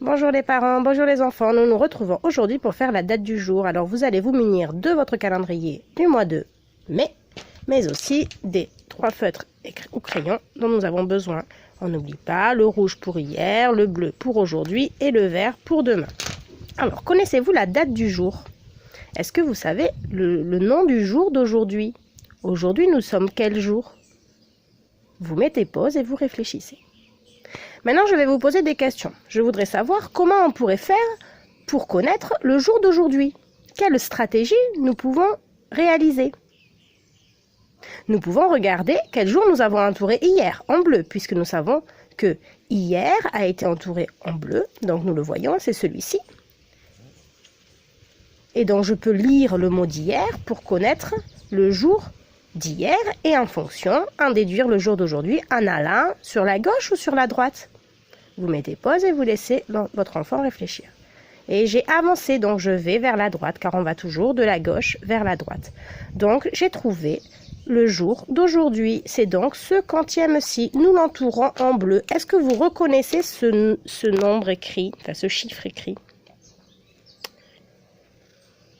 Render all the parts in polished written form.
Bonjour les parents, bonjour les enfants, nous nous retrouvons aujourd'hui pour faire la date du jour. Alors vous allez vous munir de votre calendrier du mois de mai, mais aussi des 3 feutres ou crayons dont nous avons besoin. On n'oublie pas le rouge pour hier, le bleu pour aujourd'hui et le vert pour demain. Alors connaissez-vous la date du jour? Est-ce que vous savez le nom du jour d'aujourd'hui? Aujourd'hui nous sommes quel jour? Vous mettez pause et vous réfléchissez. Maintenant, je vais vous poser des questions. Je voudrais savoir comment on pourrait faire pour connaître le jour d'aujourd'hui. Quelle stratégie nous pouvons réaliser? Nous pouvons regarder quel jour nous avons entouré hier en bleu, puisque nous savons que hier a été entouré en bleu. Donc nous le voyons, c'est celui-ci. Et donc je peux lire le mot d'hier pour connaître le jour d'hier et en fonction, en déduire le jour d'aujourd'hui en allant sur la gauche ou sur la droite. Vous mettez pause et vous laissez votre enfant réfléchir. Et j'ai avancé, donc je vais vers la droite, car on va toujours de la gauche vers la droite. Donc j'ai trouvé le jour d'aujourd'hui. C'est donc ce quantième-ci. Nous l'entourons en bleu. Est-ce que vous reconnaissez ce nombre écrit, enfin ce chiffre écrit?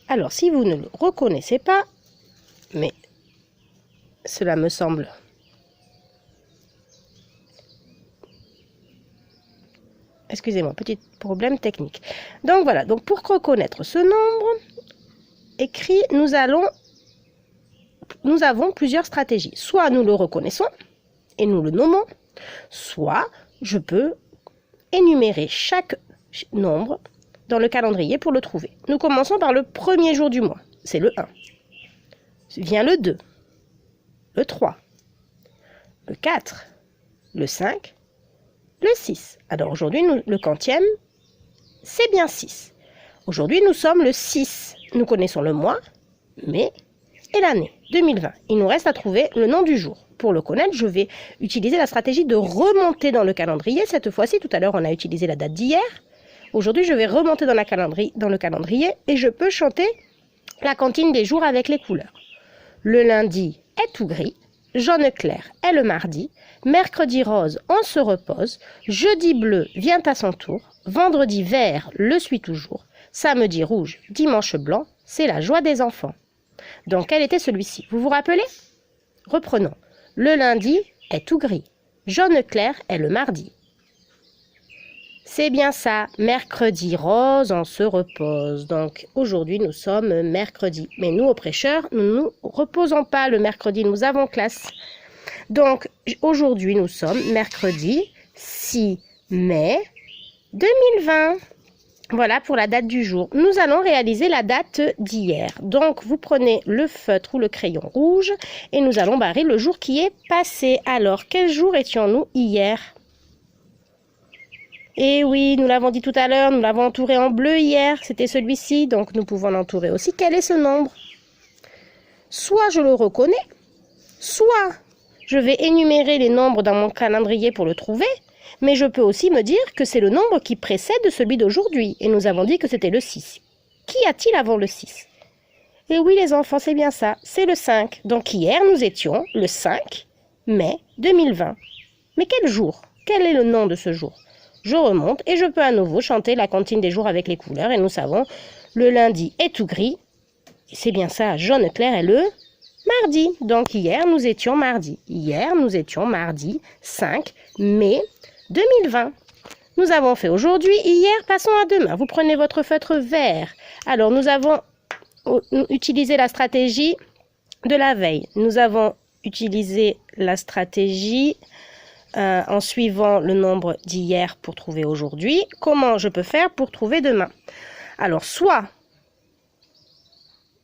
Alors si vous ne le reconnaissez pas, mais cela me semble excusez-moi, petit problème technique. Donc voilà, donc pour reconnaître ce nombre écrit, nous avons plusieurs stratégies. Soit nous le reconnaissons et nous le nommons, soit je peux énumérer chaque nombre dans le calendrier pour le trouver. Nous commençons par le premier jour du mois, c'est le 1. Vient le 2, le 3, le 4, le 5, le 6. Alors aujourd'hui, le quantième, c'est bien 6. Aujourd'hui, nous sommes le 6. Nous connaissons le mois, mai et l'année 2020. Il nous reste à trouver le nom du jour. Pour le connaître, je vais utiliser la stratégie de remonter dans le calendrier. Cette fois-ci, tout à l'heure, on a utilisé la date d'hier. Aujourd'hui, je vais remonter dans le calendrier et je peux chanter la comptine des jours avec les couleurs. Le lundi est tout gris. Jaune clair est le mardi, mercredi rose on se repose, jeudi bleu vient à son tour, vendredi vert le suit toujours, samedi rouge, dimanche blanc, c'est la joie des enfants. Donc quel était celui-ci? Vous vous rappelez? Reprenons. Le lundi est tout gris, jaune clair est le mardi. C'est bien ça, mercredi rose, on se repose. Donc aujourd'hui, nous sommes mercredi. Mais nous, aux prêcheurs, nous ne nous reposons pas le mercredi, nous avons classe. Donc aujourd'hui, nous sommes mercredi 6 mai 2020. Voilà pour la date du jour. Nous allons réaliser la date d'hier. Donc vous prenez le feutre ou le crayon rouge et nous allons barrer le jour qui est passé. Alors, quel jour étions-nous hier ? Et oui, nous l'avons dit tout à l'heure, nous l'avons entouré en bleu hier, c'était celui-ci, donc nous pouvons l'entourer aussi. Quel est ce nombre? Soit je le reconnais, soit je vais énumérer les nombres dans mon calendrier pour le trouver, mais je peux aussi me dire que c'est le nombre qui précède celui d'aujourd'hui, et nous avons dit que c'était le 6. Qu'y a-t-il avant le 6? Et oui les enfants, c'est bien ça, c'est le 5. Donc hier, nous étions le 5 mai 2020. Mais quel jour? Quel est le nom de ce jour? Je remonte et je peux à nouveau chanter la comptine des jours avec les couleurs. Et nous savons, le lundi est tout gris. C'est bien ça, jaune clair est le mardi. Donc hier, nous étions mardi. Hier, nous étions mardi 5 mai 2020. Nous avons fait aujourd'hui, hier, passons à demain. Vous prenez votre feutre vert. Alors, nous avons utilisé la stratégie de la veille. Nous avons utilisé la stratégie en suivant le nombre d'hier pour trouver aujourd'hui. Comment je peux faire pour trouver demain? Alors, soit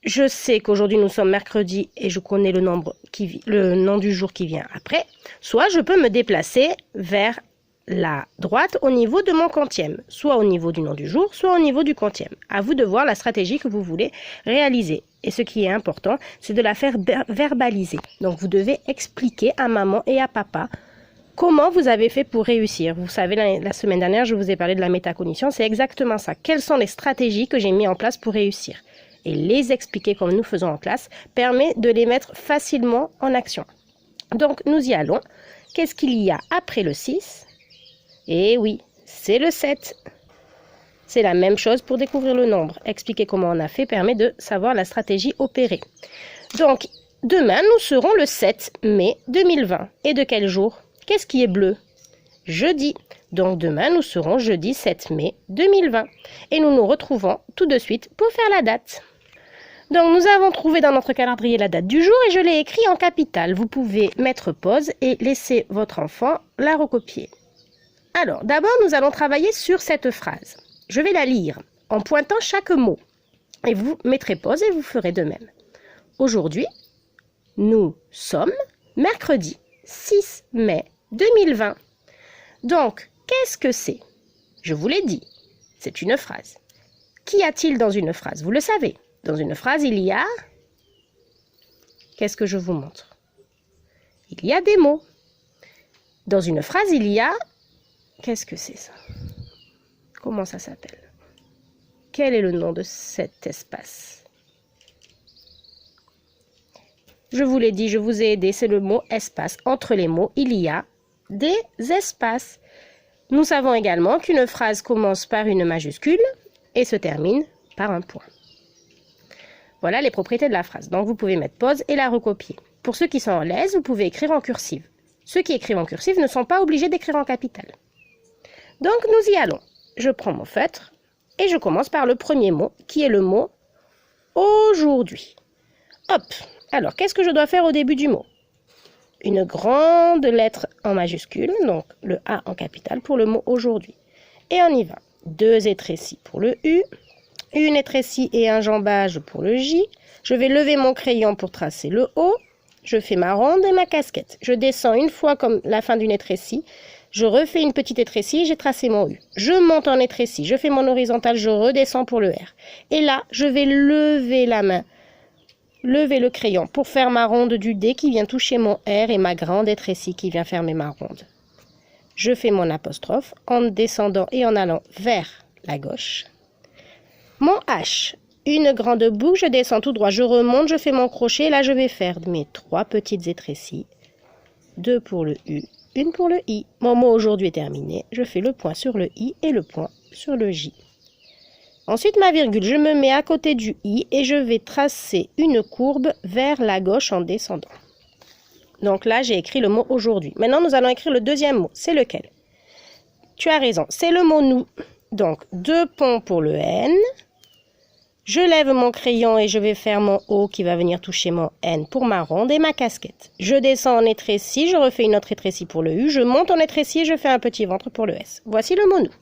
je sais qu'aujourd'hui nous sommes mercredi et je connais le nom du jour qui vient après, soit je peux me déplacer vers la droite au niveau de mon quantième, soit au niveau du nom du jour, soit au niveau du quantième. À vous de voir la stratégie que vous voulez réaliser. Et ce qui est important, c'est de la faire verbaliser. Donc, vous devez expliquer à maman et à papa comment vous avez fait pour réussir. Vous savez, la semaine dernière, je vous ai parlé de la métacognition. C'est exactement ça. Quelles sont les stratégies que j'ai mises en place pour réussir? Et les expliquer comme nous faisons en classe permet de les mettre facilement en action. Donc, nous y allons. Qu'est-ce qu'il y a après le 6? Eh oui, c'est le 7. C'est la même chose pour découvrir le nombre. Expliquer comment on a fait permet de savoir la stratégie opérée. Donc, demain, nous serons le 7 mai 2020. Et de quel jour? Qu'est-ce qui est bleu? Jeudi. Donc, demain, nous serons jeudi 7 mai 2020. Et nous nous retrouvons tout de suite pour faire la date. Donc, nous avons trouvé dans notre calendrier la date du jour et je l'ai écrit en capitale. Vous pouvez mettre pause et laisser votre enfant la recopier. Alors, d'abord, nous allons travailler sur cette phrase. Je vais la lire en pointant chaque mot. Et vous mettrez pause et vous ferez de même. Aujourd'hui, nous sommes mercredi 6 mai 2020. Donc, qu'est-ce que c'est? Je vous l'ai dit, c'est une phrase. Qu'y a-t-il dans une phrase? Vous le savez. Dans une phrase, il y a... Qu'est-ce que je vous montre? Il y a des mots. Dans une phrase, il y a... Qu'est-ce que c'est ça? Comment ça s'appelle? Quel est le nom de cet espace? Je vous l'ai dit, je vous ai aidé, c'est le mot espace. Entre les mots, il y a des espaces. Nous savons également qu'une phrase commence par une majuscule et se termine par un point. Voilà les propriétés de la phrase. Donc, vous pouvez mettre pause et la recopier. Pour ceux qui sont en l'aise, vous pouvez écrire en cursive. Ceux qui écrivent en cursive ne sont pas obligés d'écrire en capitale. Donc, nous y allons. Je prends mon feutre et je commence par le premier mot, qui est le mot « aujourd'hui ». Hop! Alors, qu'est-ce que je dois faire au début du mot? Une grande lettre en majuscule, donc le A en capitale pour le mot « aujourd'hui ». Et on y va. 2 étrécis pour le U. Une étrécie et un jambage pour le J. Je vais lever mon crayon pour tracer le O. Je fais ma ronde et ma casquette. Je descends une fois comme la fin d'une étrécie. Je refais une petite étrécie et j'ai tracé mon U. Je monte en étrécie. Je fais mon horizontale. Je redescends pour le R. Et là, je vais lever la main. Lever le crayon pour faire ma ronde du D qui vient toucher mon R et ma grande étrécie qui vient fermer ma ronde. Je fais mon apostrophe en descendant et en allant vers la gauche. Mon H, une grande boucle, je descends tout droit, je remonte, je fais mon crochet. Là, je vais faire mes 3 petites étrécies. 2 pour le U, 1 pour le I. Mon mot aujourd'hui est terminé. Je fais le point sur le I et le point sur le J. Ensuite, ma virgule, je me mets à côté du I et je vais tracer une courbe vers la gauche en descendant. Donc là, j'ai écrit le mot aujourd'hui. Maintenant, nous allons écrire le deuxième mot. C'est lequel? Tu as raison, c'est le mot nous. Donc, 2 ponts pour le N. Je lève mon crayon et je vais faire mon O qui va venir toucher mon N pour ma ronde et ma casquette. Je descends en étrécie, je refais une autre étrécie pour le U. Je monte en étrécie et je fais un petit ventre pour le S. Voici le mot nous.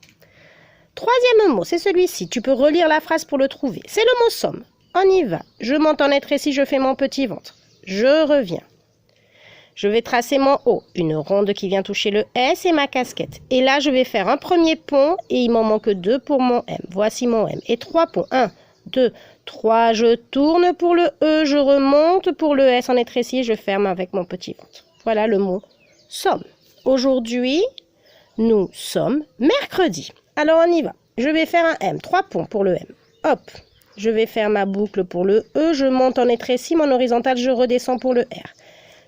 Troisième mot, c'est celui-ci. Tu peux relire la phrase pour le trouver. C'est le mot somme. On y va. Je monte en étrécie, je fais mon petit ventre. Je reviens. Je vais tracer mon O, une ronde qui vient toucher le S et ma casquette. Et là, je vais faire un premier pont et il m'en manque 2 pour mon M. Voici mon M. Et 3 ponts. 1, 2, 3. Je tourne pour le E, je remonte pour le S en étrécie et je ferme avec mon petit ventre. Voilà le mot somme. Aujourd'hui, nous sommes mercredi. Alors, on y va. Je vais faire un M. 3 ponts pour le M. Hop. Je vais faire ma boucle pour le E. Je monte en étrécie. Mon horizontale, je redescends pour le R.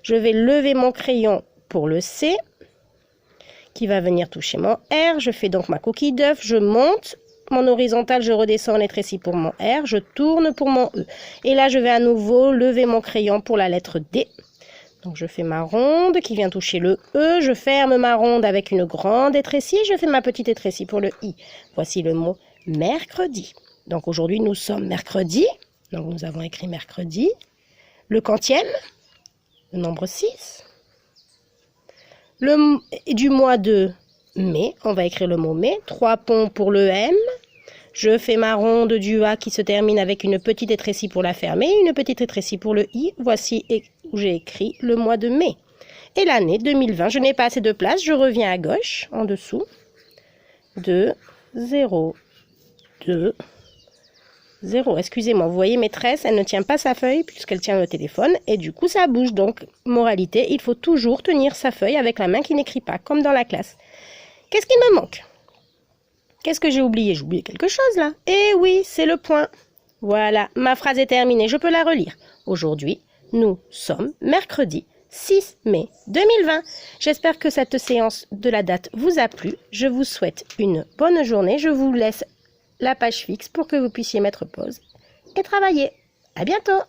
Je vais lever mon crayon pour le C, qui va venir toucher mon R. Je fais donc ma coquille d'œuf. Je monte. Mon horizontale, je redescends en étrécie pour mon R. Je tourne pour mon E. Et là, je vais à nouveau lever mon crayon pour la lettre D. Donc, je fais ma ronde qui vient toucher le E. Je ferme ma ronde avec une grande étrécie. Je fais ma petite étrécie pour le I. Voici le mot mercredi. Donc, aujourd'hui, nous sommes mercredi. Donc, nous avons écrit mercredi. Le quantième, le nombre 6. Du mois de mai, on va écrire le mot mai. 3 ponts pour le M. Je fais ma ronde du A qui se termine avec une petite étrécie pour la fermer. Une petite étrécie pour le I. Voici où j'ai écrit le mois de mai. Et l'année 2020, je n'ai pas assez de place. Je reviens à gauche, en dessous. 2, 0, 2, 0. Excusez-moi, vous voyez mes tresses, elle ne tient pas sa feuille puisqu'elle tient le téléphone. Et du coup, ça bouge. Donc, moralité, il faut toujours tenir sa feuille avec la main qui n'écrit pas, comme dans la classe. Qu'est-ce qu'il me manque? Qu'est-ce que j'ai oublié? J'ai oublié quelque chose là. Eh oui, c'est le point. Voilà, ma phrase est terminée. Je peux la relire. Aujourd'hui, nous sommes mercredi 6 mai 2020. J'espère que cette séance de la date vous a plu. Je vous souhaite une bonne journée. Je vous laisse la page fixe pour que vous puissiez mettre pause et travailler. À bientôt!